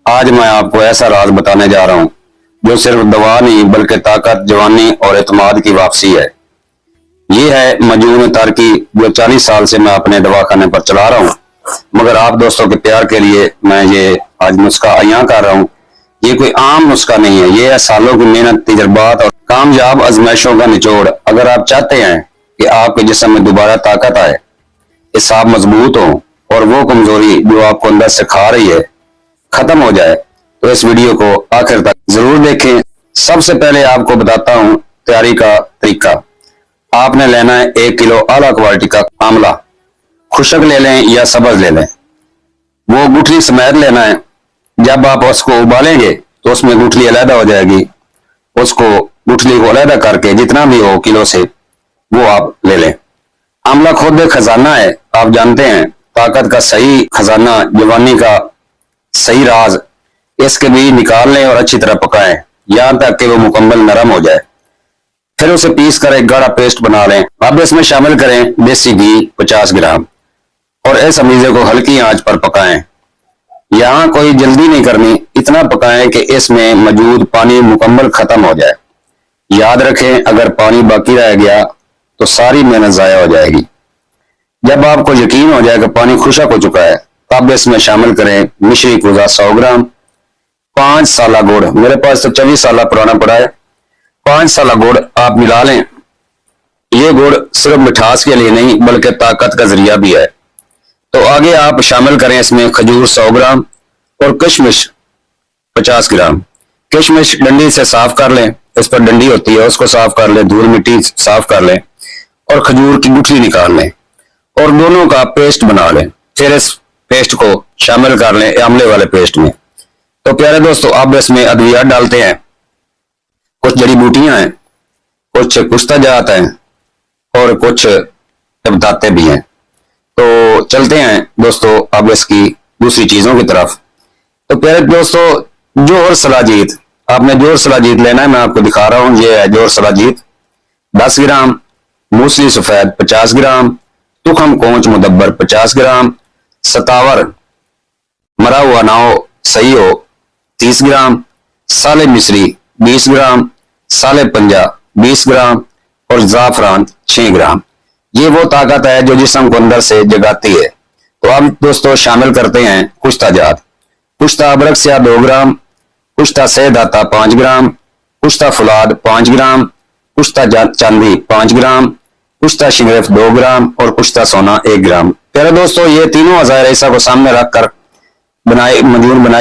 आज मैं आपको ऐसा राज बताने जा रहा हूं जो सिर्फ दवा नहीं बल्कि ताकत, जवानी और एतमाद की वापसी है। ये है मजून तरकी जो 40 साल से मैं अपने दवाखाने पर चला रहा हूं, मगर आप दोस्तों के प्यार के लिए मैं ये आज नुस्खा अयां कर रहा हूं। ये कोई आम नुस्खा नहीं है, ये है सालों की मेहनत, तजर्बात और कामयाब आजमाइशों का निचोड़। अगर आप चाहते हैं कि आपके जिस्म में दोबारा ताकत आए, हिसाब मजबूत हो और वो कमजोरी जो आपको अंदर से खा रही है खत्म हो जाए, तो इस वीडियो को आखिर तक जरूर देखें। सबसे पहले आपको बताता हूं तैयारी का तरीका। आपने लेना है 1 किलो आला क्वालिटी का आंवला। खुशक ले लें या सब्ज ले लें, वो गुठली समेत लेना है। जब आप उसको उबालेंगे तो उसमें गुठली अलहदा हो जाएगी। उसको गुठली को अलहदा करके जितना भी हो किलो से वो आप ले लें। आंवला खुद एक खजाना है, आप जानते हैं, ताकत का सही खजाना, जवानी का सही राज। इसके बीज निकाल लें और अच्छी तरह पकाएं यहां तक कि वो मुकम्मल नरम हो जाए। फिर उसे पीस कर एक गाढ़ा पेस्ट बना लें। अब इसमें शामिल करें देसी घी 50 ग्राम और इस अमीजे को हल्की आंच पर पकाएं। यहां कोई जल्दी नहीं करनी, इतना पकाएं कि इसमें मौजूद पानी मुकम्मल खत्म हो जाए। याद रखें, अगर पानी बाकी रह गया तो सारी मेहनत जाया हो जाएगी। जब आपको यकीन हो जाए कि पानी खुशक हो चुका है, तब इसमें शामिल करें मिश्री कुजा 100 ग्राम, 5 साला गुड़, मेरे पास तो 24 साल पुराना पड़ा है, 5 साला गुड़ आप मिला लें। ये गुड़ सिर्फ मिठास के लिए नहीं बल्कि ताकत का जरिया भी है। तो आगे आप शामिल करें इसमें खजूर 100 ग्राम और किशमिश 50 ग्राम। किशमिश डंडी से साफ कर लें, इस पर डंडी होती है, उसको साफ कर लें, धूल मिट्टी साफ कर लें और खजूर की गुठली निकाल लें और दोनों का पेस्ट बना लें। फिर इस पेस्ट को शामिल कर लें आंवले वाले पेस्ट में। तो प्यारे दोस्तों, अब इसमें अद्वियात डालते हैं। कुछ जड़ी बूटियां हैं, कुछ कुश्ता जात हैं और कुछ बताते भी हैं। तो चलते हैं दोस्तों अब इसकी दूसरी चीजों की तरफ। तो प्यारे दोस्तों, जोहर सलाजीत, आपने जोहर सलाजीत लेना है, मैं आपको दिखा रहा हूं। ये है जोहर सलाजीत 10 ग्राम, मूसली सफेद 50 ग्राम, तुखम कोंच मुदब्बर 50 ग्राम, सतावर मरा हुआ ना हो, सही हो 30 ग्राम, साले मिस्री 20 ग्राम, साले पंजा 20 ग्राम और जाफरान 6 ग्राम। ये वो ताकत है जो जिस्म को अंदर से जगाती है। तो अब दोस्तों शामिल करते हैं कुश्ता जात। कुश्ता अबरक स्याह 2 ग्राम, कुश्ता सेहदाता 5 ग्राम, कुश्ता फुलाद 5 ग्राम, कुश्ता चांदी 5 ग्राम, कुश्ता शिंगरेफ 2 ग्राम और कुश्ता सोना 1 ग्राम। प्यारे दोस्तों, ये तीनों अज़ायर ईसा को सामने रखकर बनाए मजून बनाए